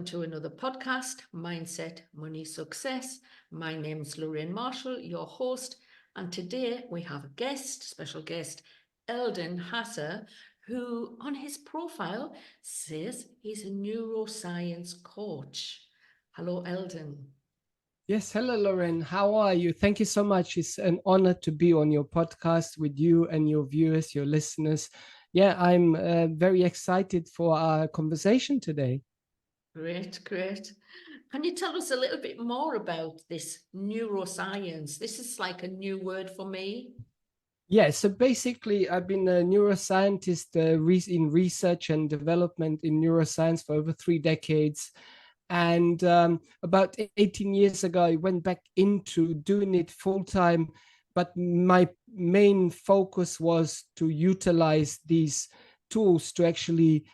welcome to another podcast, Mindset, Money, Success. My name's Loraine Marshall, your host, and today we have a guest, special guest, Eldin Hasser, who on his profile says he's a neuroscience coach. Hello, Eldin. Yes, hello, Loraine. How are you? Thank you so much. It's an honor to be on your podcast with you and your viewers, your listeners. Yeah, I'm very excited for our conversation today. Great, great. Can you tell us a little bit more about this neuroscience? This is like a new word for me. Yeah, so basically, I've been a neuroscientist in research and development in neuroscience for over 3 decades. And about 18 years ago, I went back into doing it full time. But my main focus was to utilize these tools to actually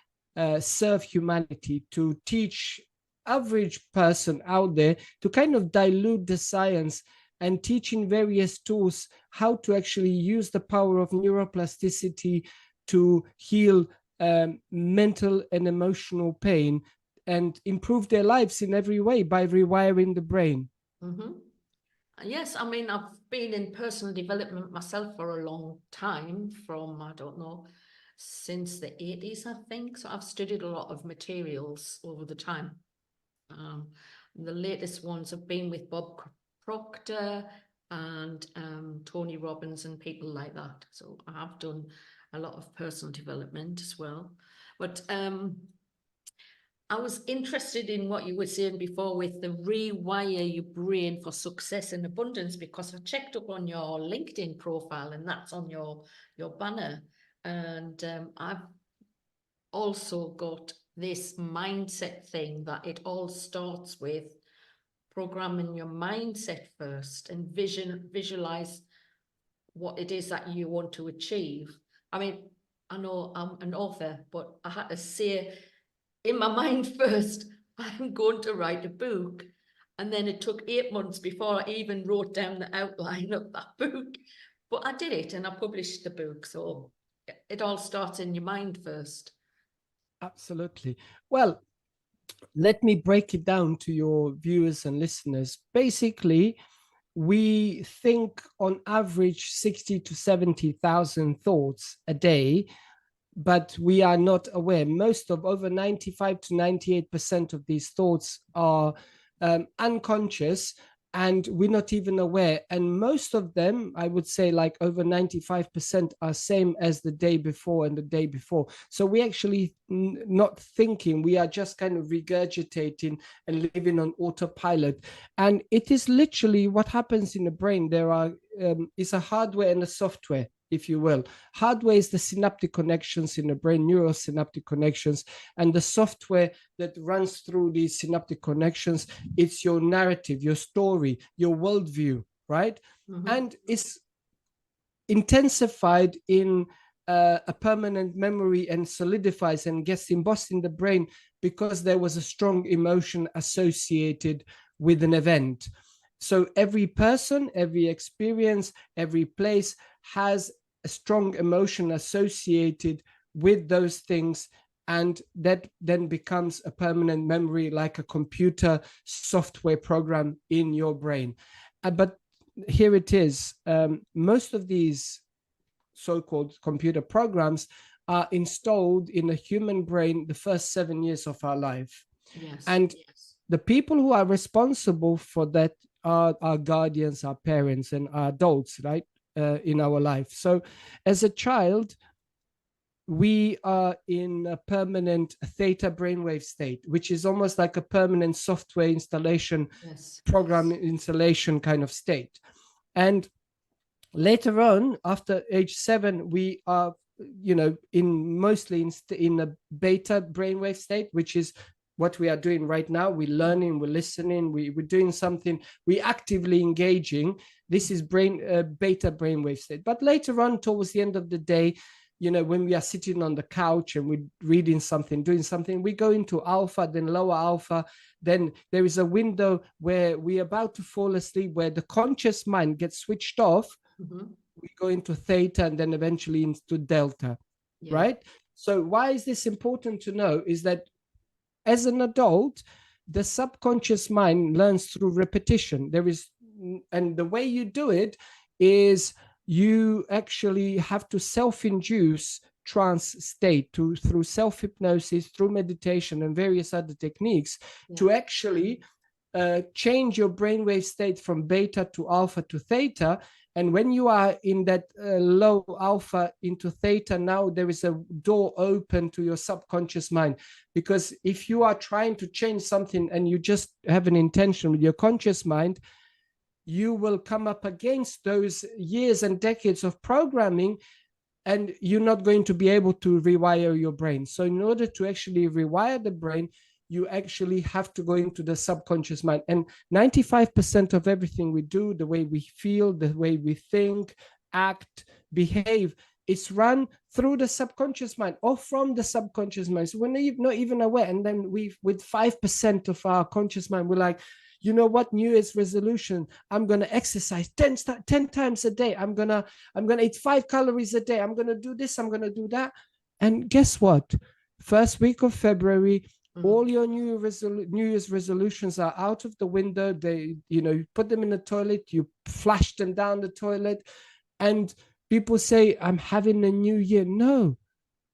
serve humanity, to teach average person out there to kind of dilute the science and teaching various tools how to actually use the power of neuroplasticity to heal mental and emotional pain and improve their lives in every way by rewiring the brain. Mm-hmm. Yes, I mean, I've been in personal development myself for a long time, from, I don't know, since the 80s, I think. So I've studied a lot of materials over the time. The latest ones have been with Bob Proctor and Tony Robbins and people like that. So I have done a lot of personal development as well. But I was interested in what you were saying before with the rewire your brain for success and abundance, because I checked up on your LinkedIn profile and that's on your banner. And I've also got this mindset thing that it all starts with programming your mindset first and visualize what it is that you want to achieve. I mean, I know I'm an author, but I had to say in my mind first, I'm going to write a book. And then it took 8 months before I even wrote down the outline of that book. But I did it and I published the book. So it all starts in your mind first. Absolutely. Well, let me break it down to your viewers and listeners. Basically, we think on average 60 to 70,000 thoughts a day, but we are not aware. Most of over 95 to 98% of these thoughts are unconscious and we're not even aware. And most of them, I would say like over 95% are same as the day before and the day before. So we actually not thinking, we are just kind of regurgitating and living on autopilot. And it is literally what happens in the brain. There are, is a hardware and a software, if you will. Hardware is the synaptic connections in the brain, neurosynaptic connections, and the software that runs through these synaptic connections, it's your narrative, your story, your worldview, right? Mm-hmm. And it's intensified in a permanent memory and solidifies and gets embossed in the brain because there was a strong emotion associated with an event. So every person, every experience, every place has a strong emotion associated with those things, and that then becomes a permanent memory, like a computer software program in your brain. But here it is. Most of these so-called computer programs are installed in the human brain the first 7 years of our life. Yes. And yes, the people who are responsible for that are our guardians, our parents, and our adults, right, in our life. So as a child, we are in a permanent theta brainwave state, which is almost like a permanent software installation, yes, program installation kind of state. And later on, after age 7, we are, you know, mostly in a beta brainwave state, which is what we are doing right now. We're learning, we're listening, we're doing something, we're actively engaging. This is beta brainwave state. But later on, towards the end of the day, you know, when we are sitting on the couch and we're reading something, doing something, we go into alpha, then lower alpha. Then there is a window where we're about to fall asleep, where the conscious mind gets switched off. Mm-hmm. We go into theta and then eventually into delta, yeah, right? So why is this important to know is that As an adult, the subconscious mind learns through repetition. And the way you do it is you actually have to self-induce trance state through self-hypnosis, through meditation and various other techniques to actually change your brainwave state from beta to alpha to theta. And when you are in that low alpha into theta, now there is a door open to your subconscious mind. Because if you are trying to change something and you just have an intention with your conscious mind, you will come up against those years and decades of programming, and you're not going to be able to rewire your brain. So in order to actually rewire the brain, you actually have to go into the subconscious mind. And 95% of everything we do, the way we feel, the way we think, act, behave, it's run through the subconscious mind or from the subconscious mind. So we're not even aware. And then with 5% of our conscious mind, we're like, you know what, New Year's resolution, I'm going to exercise 10 times a day. I'm going to eat 5 calories a day. I'm going to do this. I'm going to do that. And guess what? First week of February, all your New Year's resolutions are out of the window. You put them in the toilet, you flush them down the toilet, and people say, I'm having a new year. No,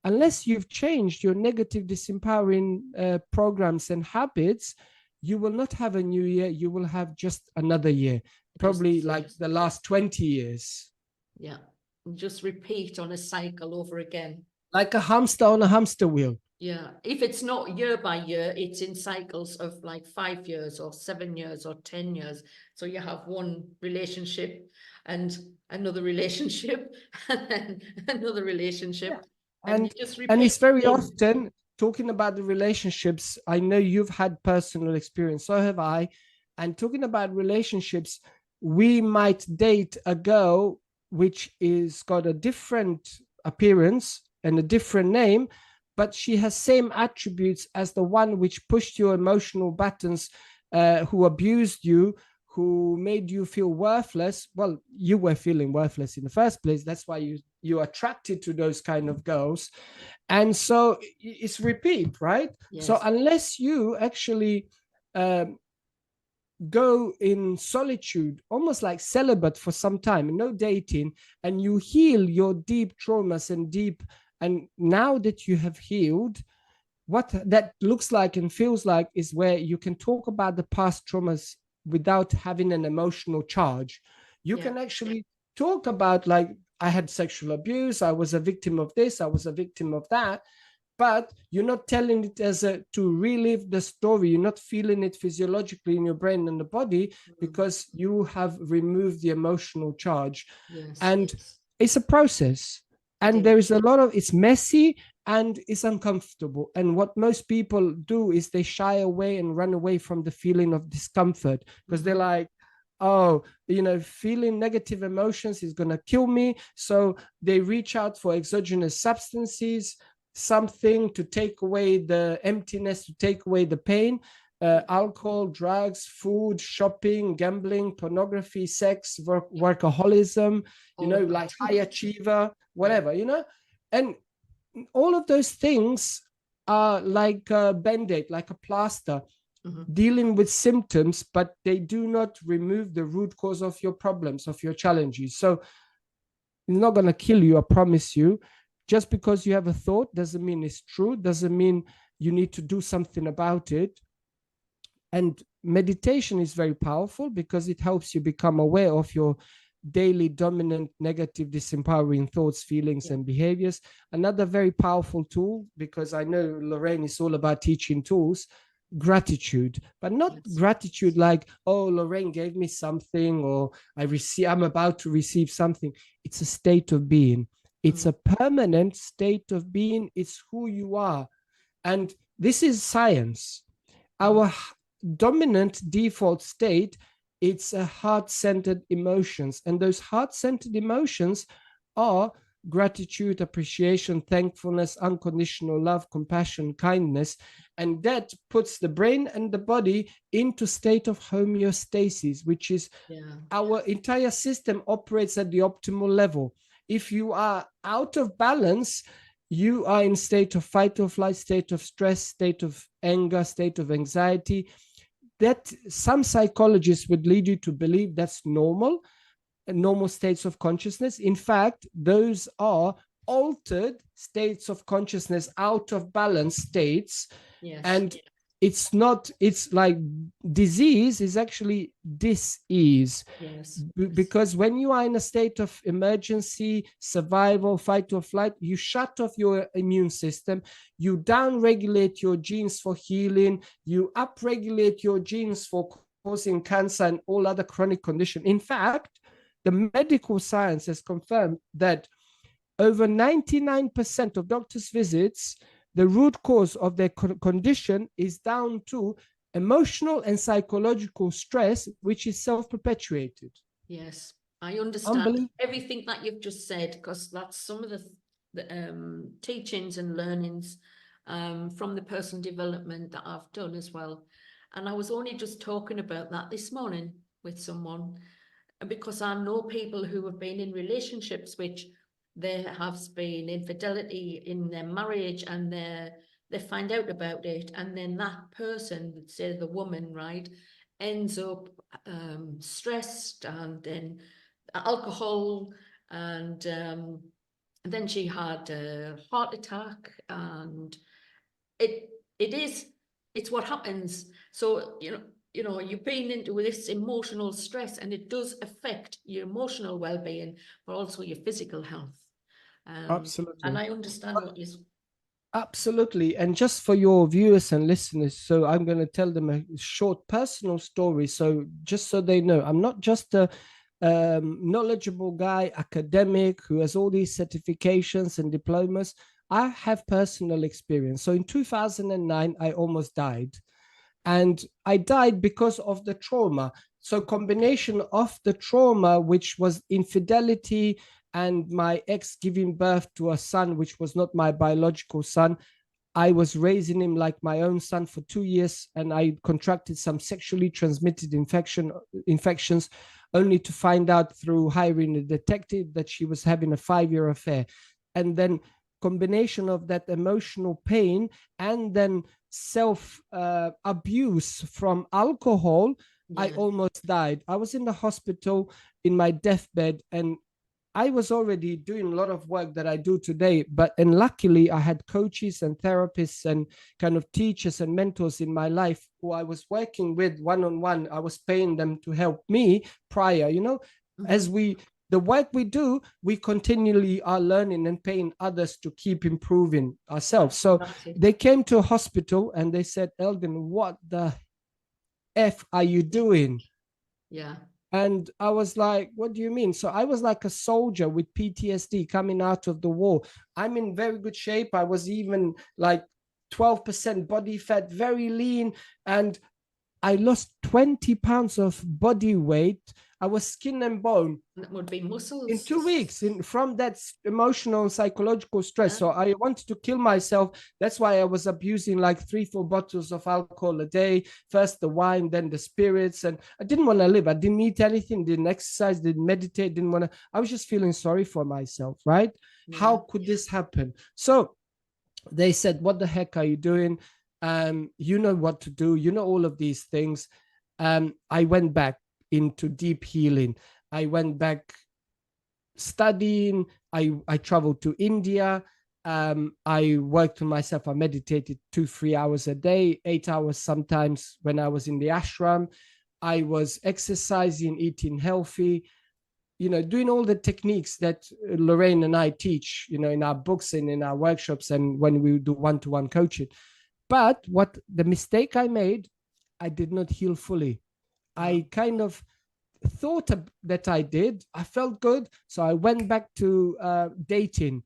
unless you've changed your negative disempowering programs and habits, you will not have a new year. You will have just another year, probably like the last 20 years. Yeah, just repeat on a cycle over again. Like a hamster on a hamster wheel. Yeah, if it's not year by year, it's in cycles of like 5 years or 7 years or 10 years. So you have one relationship and another relationship and then another relationship. Yeah. And you just repeat. And it's very often talking about the relationships. I know you've had personal experience, so have I. And talking about relationships, we might date a girl which is got a different appearance and a different name, but she has same attributes as the one which pushed your emotional buttons, who abused you, who made you feel worthless. Well, you were feeling worthless in the first place. That's why you're attracted to those kind of girls. And so it's repeat, right? Yes. So unless you actually go in solitude, almost like celibate for some time, no dating, and you heal your deep traumas and now that you have healed, what that looks like and feels like is where you can talk about the past traumas without having an emotional charge. You can actually talk about, like, I had sexual abuse, I was a victim of this, I was a victim of that, but you're not telling it to relive the story. You're not feeling it physiologically in your brain and the body because you have removed the emotional charge. It's a process. And there is a lot of, it's messy and it's uncomfortable. And what most people do is they shy away and run away from the feeling of discomfort because they're like, oh, feeling negative emotions is going to kill me. So they reach out for exogenous substances, something to take away the emptiness, to take away the pain. Alcohol, drugs, food, shopping, gambling, pornography, sex, workaholism, like high achiever, whatever, and all of those things are like a band-aid, like a plaster, dealing with symptoms, but they do not remove the root cause of your problems, of your challenges. So it's not going to kill you, I promise you. Just because you have a thought doesn't mean it's true, doesn't mean you need to do something about it. And meditation is very powerful because it helps you become aware of your daily dominant negative disempowering thoughts, feelings, and behaviors. Another very powerful tool, because I know Loraine is all about teaching tools, gratitude, but not gratitude like, oh, Loraine gave me something, or I'm about to receive something. It's a state of being. It's a permanent state of being. It's who you are. And this is science. Our dominant default state, it's a heart-centered emotions. And those heart-centered emotions are gratitude, appreciation, thankfulness, unconditional love, compassion, kindness. And that puts the brain and the body into state of homeostasis, which is our entire system operates at the optimal level. If you are out of balance, you are in state of fight or flight, state of stress, state of anger, state of anxiety, that some psychologists would lead you to believe that's normal states of consciousness. In fact, those are altered states of consciousness, out of balance states. Yes. And it's not, it's like disease is actually dis-ease. Yes. Because when you are in a state of emergency, survival, fight or flight, you shut off your immune system, you down-regulate your genes for healing, you up-regulate your genes for causing cancer and all other chronic conditions. In fact, the medical science has confirmed that over 99% of doctors' visits, the root cause of their condition is down to emotional and psychological stress, which is self-perpetuated. Yes, I understand everything that you've just said, because that's some of the teachings and learnings from the personal development that I've done as well. And I was only just talking about that this morning with someone, because I know people who have been in relationships which there has been infidelity in their marriage, and they find out about it, and then that person, say the woman, right, ends up stressed, and then alcohol, and then she had a heart attack, and it's what happens. So you've been into this emotional stress, and it does affect your emotional well-being, but also your physical health. Absolutely. And I understand what you. Absolutely. And just for your viewers and listeners, so I'm going to tell them a short personal story. So just so they know, I'm not just a knowledgeable guy, academic, who has all these certifications and diplomas. I have personal experience. So in 2009, I almost died. And I died because of the trauma. So combination of the trauma, which was infidelity, and my ex giving birth to a son, which was not my biological son. I was raising him like my own son for 2 years, and I contracted some sexually transmitted infections, only to find out through hiring a detective that she was having a 5-year affair. And then combination of that emotional pain and then self abuse from alcohol, I almost died. I was in the hospital in my deathbed, and I was already doing a lot of work that I do today, and luckily I had coaches and therapists and kind of teachers and mentors in my life who I was working with one-on-one. I was paying them to help me prior, as the work we do, we continually are learning and paying others to keep improving ourselves. So they came to a hospital and they said, Eldin, what the F are you doing? Yeah. And I was like, what do you mean? So I was like a soldier with PTSD coming out of the war. I'm in very good shape. I was even like 12% body fat, very lean. And I lost 20 pounds of body weight. I was skin and bone. That would be muscles. In 2 weeks, from that emotional and psychological stress. So I wanted to kill myself. That's why I was abusing like 3-4 bottles of alcohol a day. First the wine, then the spirits. And I didn't want to live. I didn't eat anything, didn't exercise, didn't meditate, didn't want to. I was just feeling sorry for myself, right? Yeah. How could this happen? So they said, what the heck are you doing? You know what to do. You know all of these things. I went back into deep healing. I went back studying. I traveled to India. I worked on myself. I meditated 2-3 hours a day, 8 hours sometimes when I was in the ashram. I was exercising, eating healthy, doing all the techniques that Loraine and I teach, in our books and in our workshops and when we do one-to-one coaching. But what the mistake I made, I did not heal fully. I kind of thought that I did. I felt good. So I went back to dating.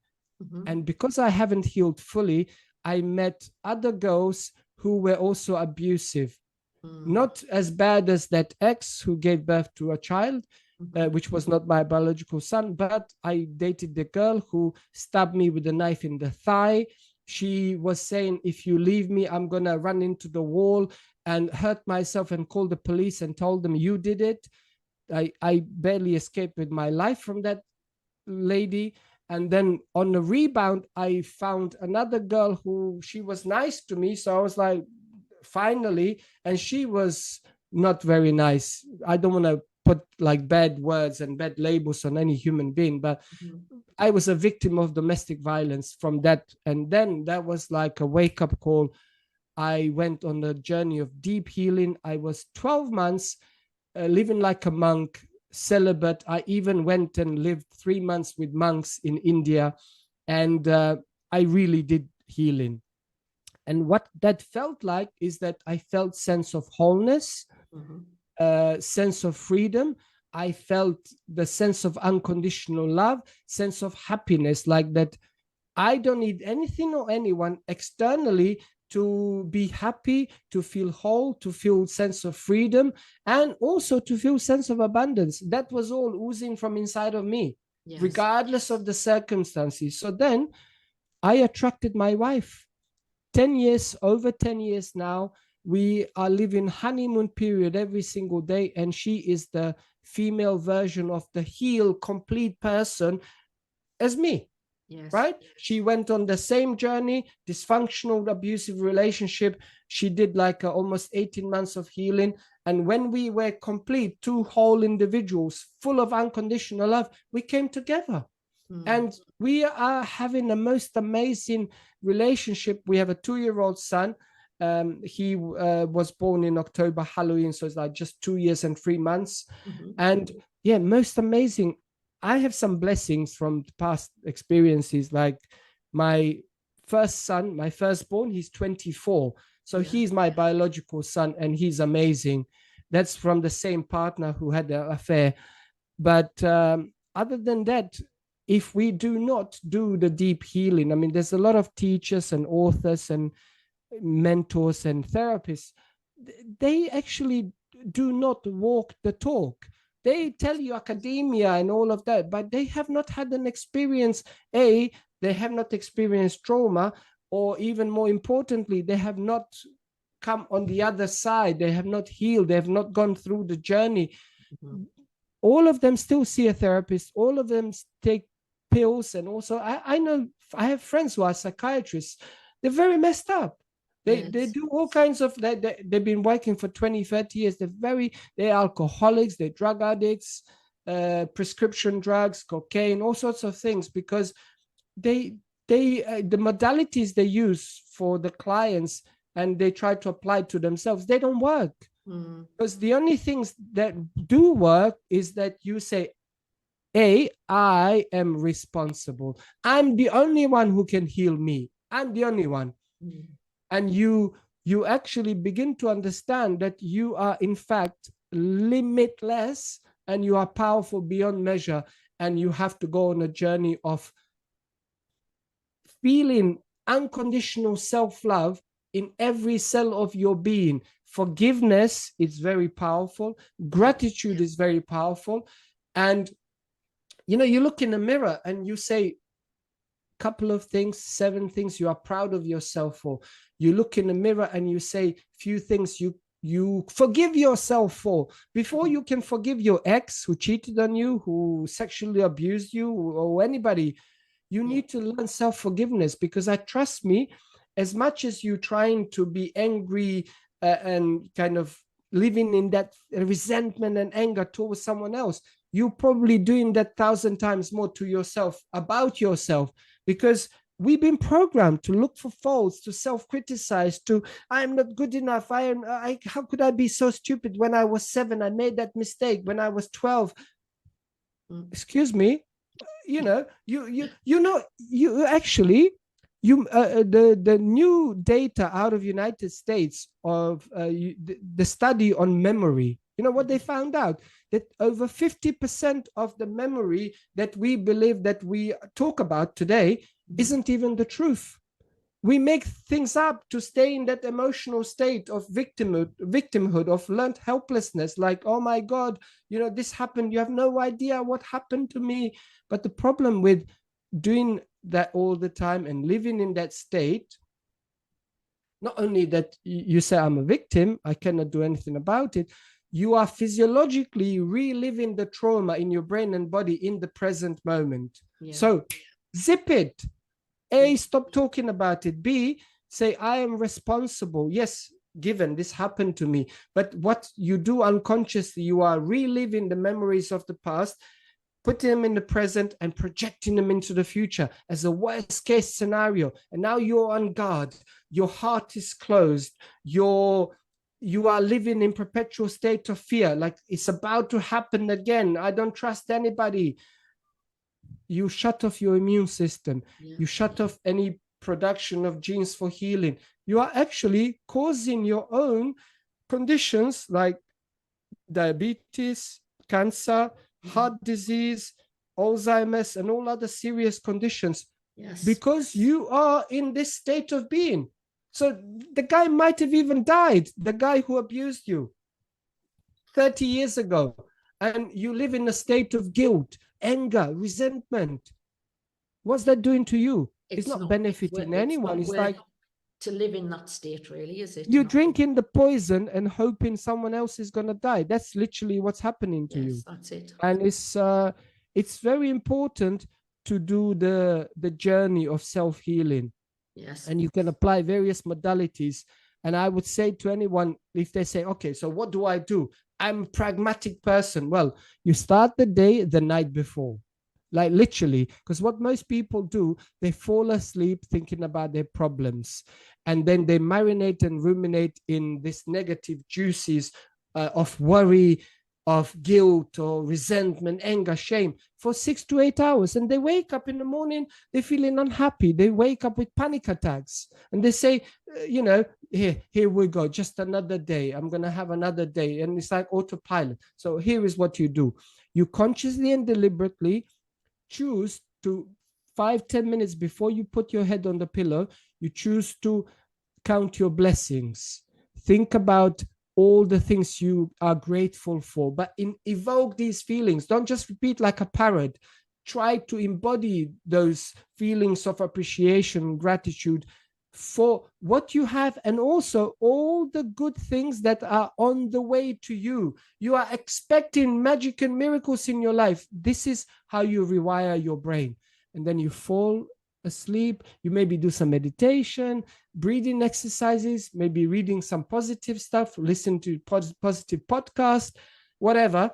And because I haven't healed fully, I met other girls who were also abusive. Not as bad as that ex who gave birth to a child, which was not my biological son, but I dated the girl who stabbed me with a knife in the thigh. She was saying, if you leave me, I'm going to run into the wall and hurt myself, and call the police and told them you did it. I barely escaped with my life from that lady. And then on the rebound, I found another girl who she was nice to me. So I was like, finally, and she was not very nice. I don't want to put like bad words and bad labels on any human being, but I was a victim of domestic violence from that. And then that was like a wake up call. I went on a journey of deep healing. I was 12 months living like a monk, celibate. I even went and lived 3 months with monks in India. And I really did healing. And what that felt like is that I felt sense of wholeness, sense of freedom. I felt the sense of unconditional love, sense of happiness, like that I don't need anything or anyone externally to be happy, to feel whole, to feel sense of freedom, and also to feel sense of abundance. That was all oozing from inside of me, regardless of the circumstances. So then I attracted my wife. 10 years, over 10 years now, we are living honeymoon period every single day, and she is the female version of the healed, complete person as me. Right? She went on the same journey, dysfunctional, abusive relationship. She did like almost 18 months of healing. And when we were complete, two whole individuals full of unconditional love, we came together. And we are having the most amazing relationship. We have a 2-year-old son. He was born in October, Halloween. So it's like just 2 years and 3 months. And yeah, most amazing. I have some blessings from past experiences, like my first son, my firstborn, he's 24. So he's my biological son, and he's amazing. That's from the same partner who had the affair. But other than that, if we do not do the deep healing, I mean, there's a lot of teachers and authors and mentors and therapists. They actually do not walk the talk. They tell you academia and all of that, but they have not had an experience. They have not experienced trauma, or even more importantly, they have not come on the other side. They have not healed. They have not gone through the journey. All of them still see a therapist. All of them take pills. And also, I know I have friends who are psychiatrists. They're very messed up. They do all kinds of, they've been working for 20, 30 years. They're alcoholics, they're drug addicts, prescription drugs, cocaine, all sorts of things, because the modalities they use for the clients and they try to apply to themselves, they don't work. Because the only things that do work is that you say, I am responsible. I'm the only one who can heal me. I'm the only one. And you actually begin to understand that you are in fact limitless, and you are powerful beyond measure. And you have to go on a journey of feeling unconditional self-love in every cell of your being. Forgiveness is very powerful. Gratitude is very powerful. And you look in the mirror and you say a couple of things, 7 things you are proud of yourself for. You look in the mirror and you say few things you forgive yourself for. Before you can forgive your ex who cheated on you, who sexually abused you, or anybody, you need to learn self-forgiveness. Because trust me, as much as you're trying to be angry and kind of living in that resentment and anger towards someone else, you're probably doing that 1,000 times more to yourself, about yourself, because we've been programmed to look for faults, to self-criticize, to I'm not good enough. How could I be so stupid? When I was 7, I made that mistake. When I was 12, excuse me, the new data out of United States of the study on memory. You know what they found out? That over 50% of the memory that we believe that we talk about today isn't even the truth. We make things up to stay in that emotional state of victimhood, of learned helplessness. Like, oh my God, this happened. You have no idea what happened to me. But the problem with doing that all the time and living in that state, not only that you say, I'm a victim, I cannot do anything about it, you are physiologically reliving the trauma in your brain and body in the present moment. So zip it. A, stop talking about it. B, say, I am responsible. Yes, given this happened to me. But what you do unconsciously, you are reliving the memories of the past, putting them in the present and projecting them into the future as a worst case scenario. And now you're on guard. Your heart is closed. You are living in perpetual state of fear. Like it's about to happen again. I don't trust anybody. You shut off your immune system. You shut off any production of genes for healing. You are actually causing your own conditions like diabetes, cancer, heart disease, Alzheimer's, and all other serious conditions, because you are in this state of being. So the guy might have even died, the guy who abused you 30 years ago, and you live in a state of guilt, anger, resentment. What's that doing to you? It's not benefiting anyone. It's like to live in that state, really, is it? You're drinking the poison and hoping someone else is going to die. That's literally what's happening to you. That's it. And it's very important to do the journey of self-healing. Yes. And you can apply various modalities. And I would say to anyone, if they say, okay, so what do I do? I'm a pragmatic person. Well, you start the day the night before. Like literally, because what most people do, they fall asleep thinking about their problems, and then they marinate and ruminate in this negative juices of worry, of guilt or resentment, anger, shame for 6 to 8 hours. And they wake up in the morning, they're feeling unhappy. They wake up with panic attacks and they say, here we go, just another day. I'm going to have another day. And it's like autopilot. So here is what you do. You consciously and deliberately choose to 5-10 minutes before you put your head on the pillow, you choose to count your blessings. Think about all the things you are grateful for, but evoke these feelings. Don't just repeat like a parrot. Try to embody those feelings of appreciation, gratitude for what you have, and also all the good things that are on the way to you. You are expecting magic and miracles in your life. This is how you rewire your brain. And then you fall asleep. You maybe do some meditation, breathing exercises, maybe reading some positive stuff, listen to positive podcasts, whatever.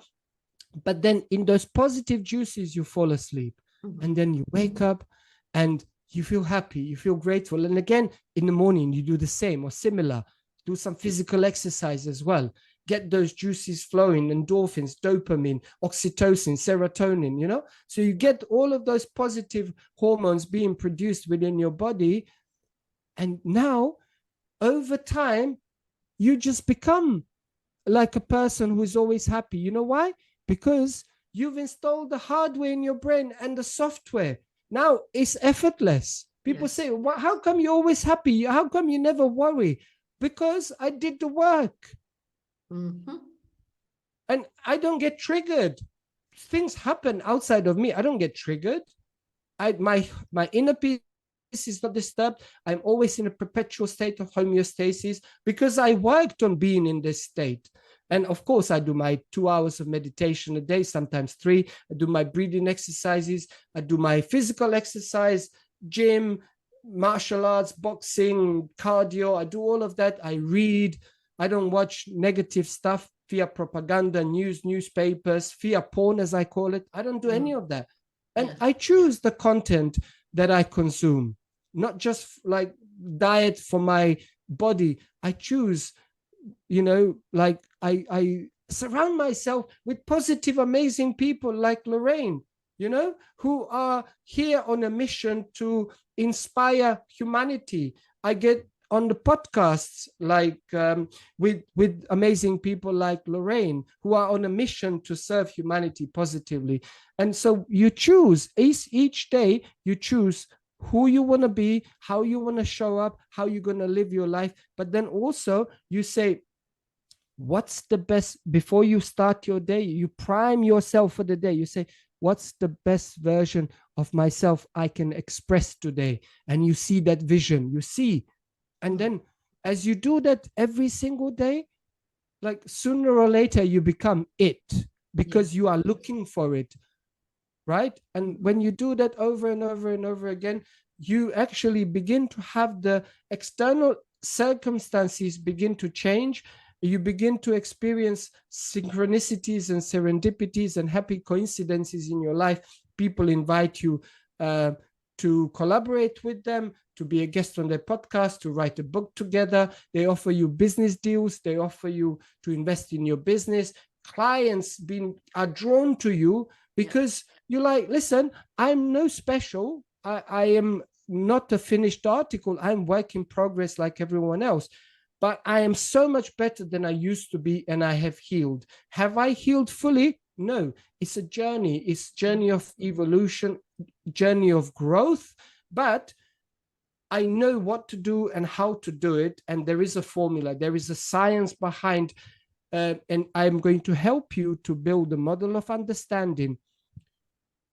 But then in those positive juices, you fall asleep. And then you wake up and you feel happy, you feel grateful. And again, in the morning, you do the same or similar. Do some physical exercise as well. Get those juices flowing, endorphins, dopamine, oxytocin, serotonin, So you get all of those positive hormones being produced within your body. And now, over time, you just become like a person who is always happy. You know why? Because you've installed the hardware in your brain and the software. Now it's effortless. People say, well, how come you're always happy? How come you never worry? Because I did the work. And I don't get triggered. Things happen outside of me. I don't get triggered. My inner peace is not disturbed. I'm always in a perpetual state of homeostasis because I worked on being in this state. And of course, I do my 2 hours of meditation a day, sometimes 3. I do my breathing exercises. I do my physical exercise, gym, martial arts, boxing, cardio. I do all of that. I read. I don't watch negative stuff, fear propaganda, newspapers, fear porn, as I call it. I don't do any of that. And I choose the content that I consume, not just like diet for my body. I choose, like I surround myself with positive, amazing people like Loraine, who are here on a mission to inspire humanity. I get on the podcasts like with amazing people like Loraine, who are on a mission to serve humanity positively. And so you choose each day, you choose who you want to be, how you want to show up, how you're going to live your life. But then also you say, what's the best, before you start your day, you prime yourself for the day. You say, what's the best version of myself I can express today? And you see that vision, you see. And then as you do that every single day, like sooner or later, you become it because you are looking for it. right? And when you do that over and over and over again, you actually begin to have the external circumstances begin to change. You begin to experience synchronicities and serendipities and happy coincidences in your life. People invite you to collaborate with them, to be a guest on their podcast, to write a book together. They offer you business deals. They offer you to invest in your business. Clients are drawn to you because you're like, listen, I'm no special. I am not a finished article. I'm work in progress like everyone else. But I am so much better than I used to be, and I have healed. Have I healed fully? No. It's a journey. It's a journey of evolution, journey of growth. But I know what to do and how to do it. And there is a formula. There is a science behind. And I'm going to help you to build a model of understanding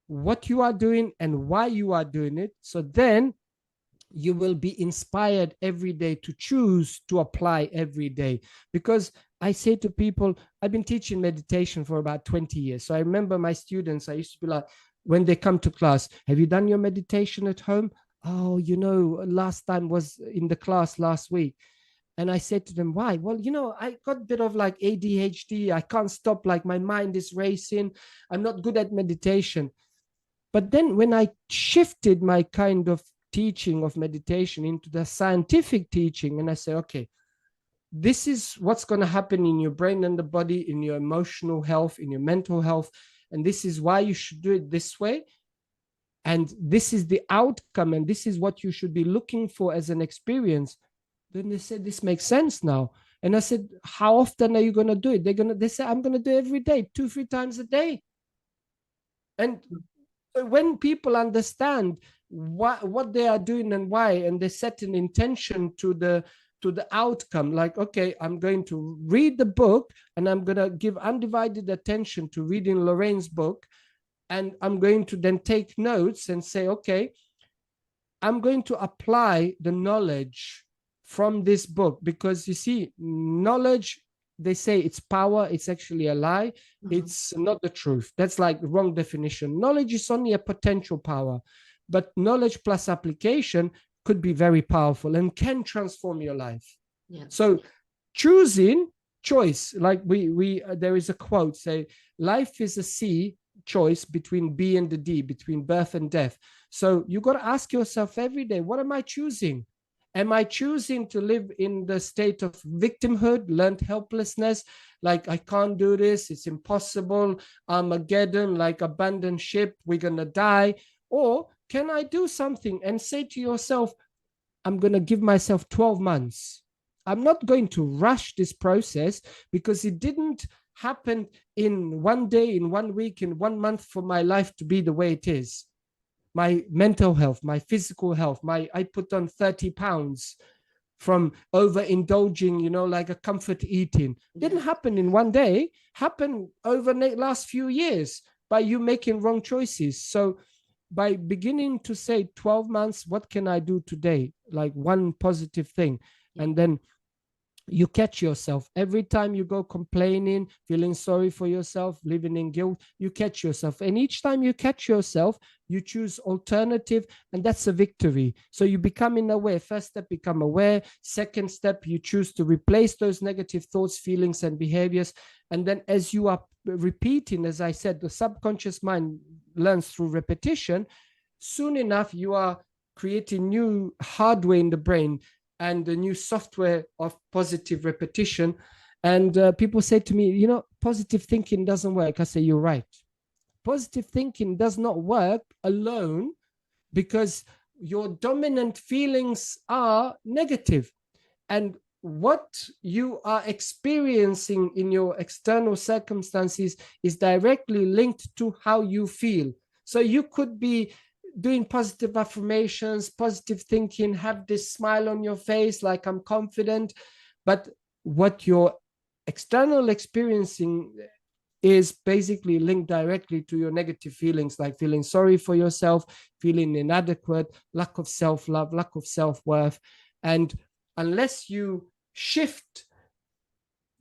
what you are doing and why you are doing it. So then you will be inspired every day to choose to apply every day. Because I say to people, I've been teaching meditation for about 20 years. So I remember my students, I used to be like, when they come to class, have you done your meditation at home? Oh, last time was in the class last week. And I said to them, why? Well, I got a bit of like ADHD. I can't stop, like my mind is racing. I'm not good at meditation. But then when I shifted my kind of teaching of meditation into the scientific teaching, and I say, okay, this is what's going to happen in your brain and the body, in your emotional health, in your mental health. And this is why you should do it this way. And this is the outcome. And this is what you should be looking for as an experience. Then they said, this makes sense now. And I said, how often are you going to do it? They say, I'm going to do it every day, 2-3 times a day. And when people understand what they are doing and why, and they set an intention to the outcome, like, okay, I'm going to read the book and I'm going to give undivided attention to reading Loraine's book. And I'm going to then take notes and say, okay, I'm going to apply the knowledge from this book, because you see, knowledge, they say it's power. It's actually a lie. It's not the truth. That's like the wrong definition. Knowledge is only a potential power, but knowledge plus application could be very powerful and can transform your life. Yeah. So choice, like we there is a quote say, life is a C choice between B and the D, between birth and death. So you got to ask yourself every day, what am I choosing? Am I choosing to live in the state of victimhood, learned helplessness, like I can't do this, it's impossible, Armageddon, like abandoned ship, we're going to die? Or can I do something and say to yourself, I'm going to give myself 12 months. I'm not going to rush this process, because it didn't happen in one day, in 1 week, in 1 month for my life to be the way it is. My mental health, my physical health, I put on 30 pounds from overindulging, like a comfort eating. Didn't happen in one day, happened over the last few years by you making wrong choices. So by beginning to say 12 months, what can I do today? Like one positive thing. And then you catch yourself every time you go complaining, feeling sorry for yourself, living in guilt, you catch yourself. And each time you catch yourself, you choose alternative, and that's a victory. So you becoming aware. First step, become aware. Second step, you choose to replace those negative thoughts, feelings, and behaviors. And then as you are repeating, as I said, the subconscious mind learns through repetition. Soon enough, you are creating new hardware in the brain and a new software of positive repetition. And people say to me, positive thinking doesn't work. I say, you're right. Positive thinking does not work alone, because your dominant feelings are negative. And what you are experiencing in your external circumstances is directly linked to how you feel. So you could be doing positive affirmations, positive thinking, have this smile on your face, like I'm confident. But what you're external experiencing is basically linked directly to your negative feelings, like feeling sorry for yourself, feeling inadequate, lack of self-love, lack of self-worth. And unless you shift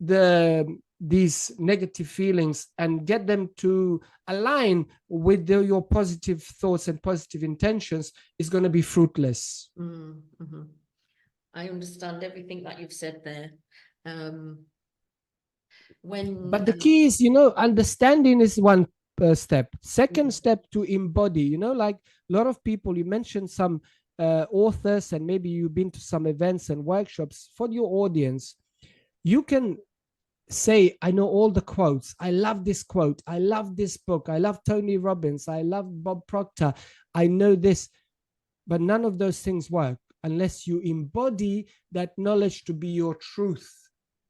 the these negative feelings and get them to align with your positive thoughts and positive intentions is going to be fruitless. Mm-hmm. I understand everything that you've said there. But the key is, understanding is one step. Second step, to embody, like a lot of people, you mentioned some authors, and maybe you've been to some events and workshops. For your audience, you can say, I know all the quotes. I love this quote. I love this book. I love Tony Robbins. I love Bob Proctor. I know this. But none of those things work unless you embody that knowledge to be your truth.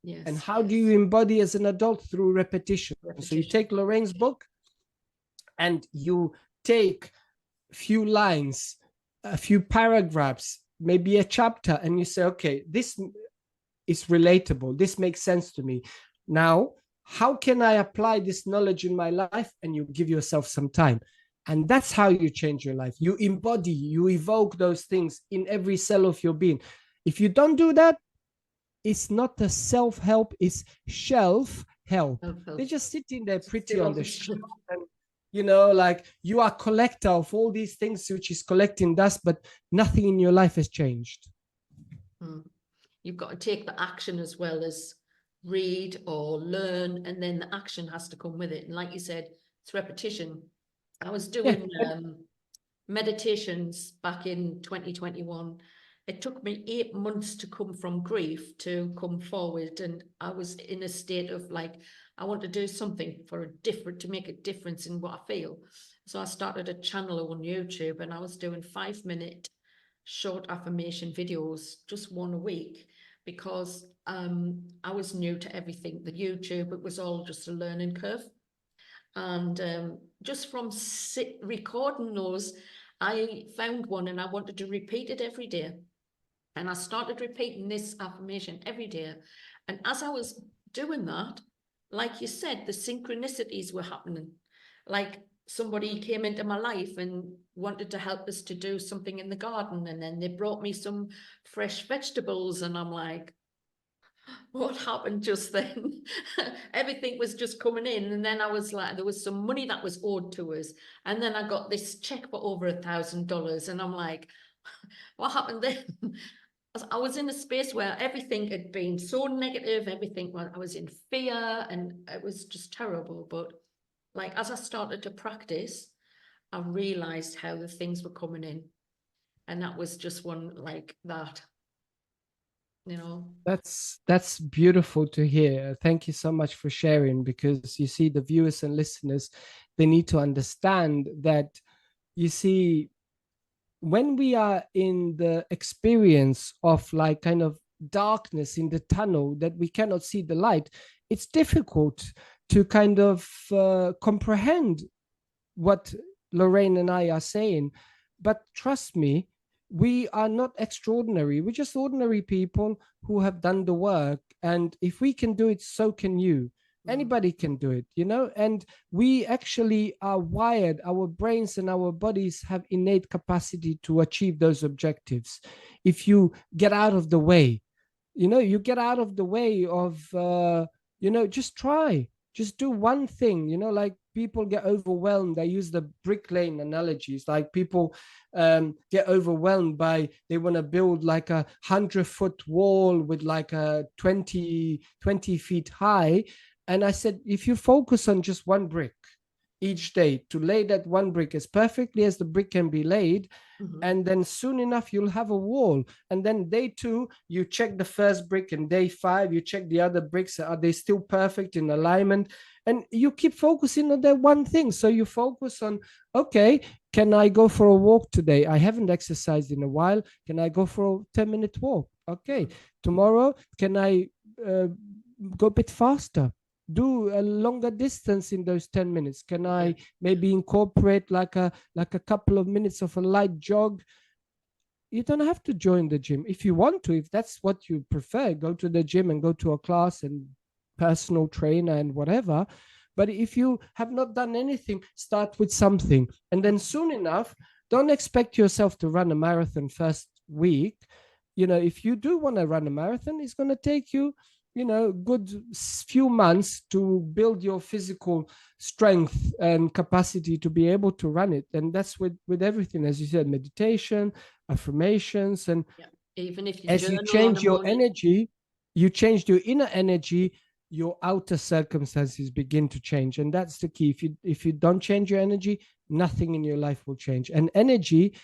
Yes. And how do you embody as an adult? Through repetition. So you take Lorraine's book and you take a few lines, a few paragraphs, maybe a chapter, and you say, okay, this is relatable. This makes sense to me. Now, how can I apply this knowledge in my life? And you give yourself some time. And that's how you change your life. You embody, you evoke those things in every cell of your being. If you don't do that, it's not a self-help, it's shelf-help. They're just sitting there pretty on the shelf. And, like you are a collector of all these things, which is collecting dust, but nothing in your life has changed. You've got to take the action as well as read or learn, and then the action has to come with it. And like you said, it's repetition. I was doing meditations back in 2021. It took me 8 months to come from grief to come forward. And I was in a state of like, I want to do something to make a difference in what I feel. So I started a channel on YouTube, and I was doing 5-minute short affirmation videos, just one a week, because I was new to everything. The YouTube, it was all just a learning curve. And just from recording those, I found one and I wanted to repeat it every day. And I started repeating this affirmation every day. And as I was doing that, like you said, the synchronicities were happening. Like somebody came into my life and wanted to help us to do something in the garden. And then they brought me some fresh vegetables. And I'm like, what happened just then? Everything was just coming in. And then I was like, there was some money that was owed to us. And then I got this check for over $1,000. And I'm like, what happened then? I was in a space where everything had been so negative, I was in fear, and it was just terrible. But like, as I started to practice, I realized how the things were coming in. And that was just one like that, That's beautiful to hear. Thank you so much for sharing, because you see, the viewers and listeners, they need to understand that, you see, when we are in the experience of like kind of darkness in the tunnel that we cannot see the light, it's difficult to kind of comprehend what Loraine and I are saying. But trust me, we are not extraordinary. We're just ordinary people who have done the work. And if we can do it, so can you. Anybody can do it, and we actually are wired. Our brains and our bodies have innate capacity to achieve those objectives. If you get out of the way, you get out of the way of, just try, just do one thing, like people get overwhelmed. I use the brick lane analogies. Like people get overwhelmed by, they want to build like 100-foot wall with like a 20 feet high. And I said, if you focus on just one brick each day, to lay that one brick as perfectly as the brick can be laid, and then soon enough, you'll have a wall. And then day 2, you check the first brick, and day 5, you check the other bricks. Are they still perfect in alignment? And you keep focusing on that one thing. So you focus on, okay, can I go for a walk today? I haven't exercised in a while. Can I go for a 10-minute walk? Okay. Tomorrow, can I go a bit faster? Do a longer distance in those 10 minutes? Can I maybe incorporate like a couple of minutes of a light jog? You don't have to join the gym. If you want to, if that's what you prefer, go to the gym and go to a class and personal trainer and whatever. But if you have not done anything, start with something. And then soon enough, don't expect yourself to run a marathon first week. If you do want to run a marathon, it's going to take you good few months to build your physical strength and capacity to be able to run it. And that's with everything, as you said, meditation, affirmations, and Yeah. Even if you as you journal on change a your morning. energy, you change your inner energy, your outer circumstances begin to change. And that's the key. If you don't change your energy, nothing in your life will change. And energy,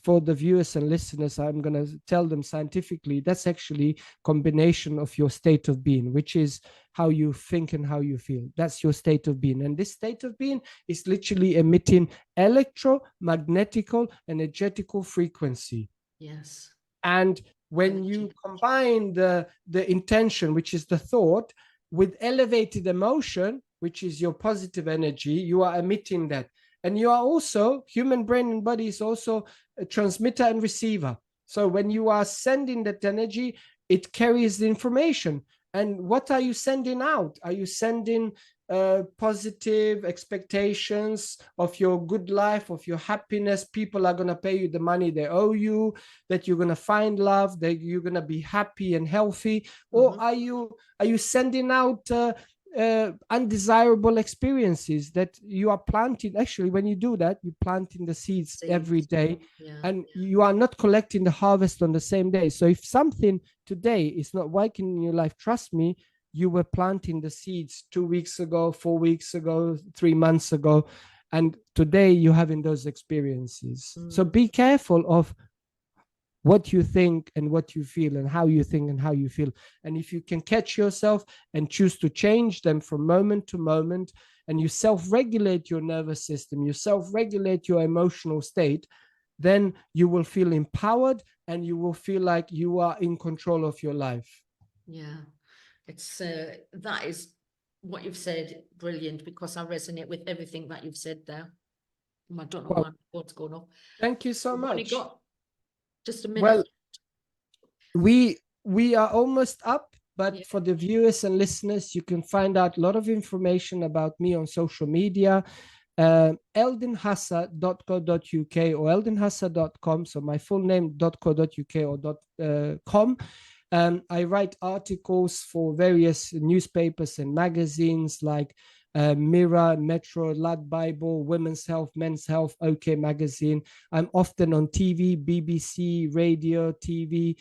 for the viewers and listeners, I'm going to tell them scientifically, that's actually combination of your state of being, which is how you think and how you feel. That's your state of being. And this state of being is literally emitting electromagnetical energetical frequency. Yes. And when you combine the intention, which is the thought, with elevated emotion, which is your positive energy, you are emitting that. And you are also, human brain and body is also a transmitter and receiver. So when you are sending that energy, it carries the information. And what are you sending out? Are you sending positive expectations of your good life, of your happiness? People are going to pay you the money they owe you, that you're going to find love, that you're going to be happy and healthy? Or are you sending out undesirable experiences that you are planting? Actually, when you do that, you're planting the seeds every day. And you are not collecting the harvest on the same day. So if something today is not working in your life, trust me, you were planting the seeds 2 weeks ago, 4 weeks ago, 3 months ago, and today you're having those experiences. So be careful of what you think and what you feel, and how you think and how you feel. And if you can catch yourself and choose to change them from moment to moment, and you self-regulate your nervous system, you self-regulate your emotional state, then you will feel empowered and you will feel like you are in control of your life. Yeah, it's that is what you've said, brilliant, because I resonate with everything that you've said there. I don't know what's going on. Thank you so much. Only got just a minute. Well, we are almost up, but for the viewers and listeners, you can find out a lot of information about me on social media. eldinhassa.co.uk or eldinhassa.com. So my full name .co.uk or .com. I write articles for various newspapers and magazines like Mirror, Metro, Lad Bible, Women's Health, Men's Health, OK Magazine. I'm often on TV, BBC, radio, TV,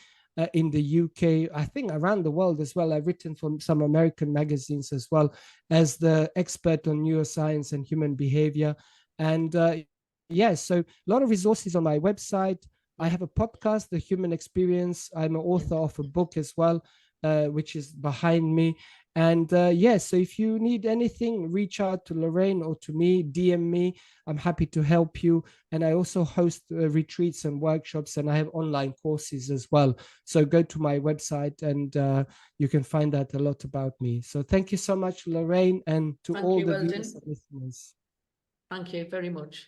in the UK, I think around the world as well. I've written for some American magazines as well as the expert on neuroscience and human behavior. And so a lot of resources on my website. I have a podcast, The Human Experience. I'm an author of a book as well, which is behind me. And so if you need anything, reach out to Loraine or to me, DM me. I'm happy to help you. And I also host retreats and workshops, and I have online courses as well. So go to my website and you can find out a lot about me. So thank you so much, Loraine, and to all the viewers and listeners. Thank you very much.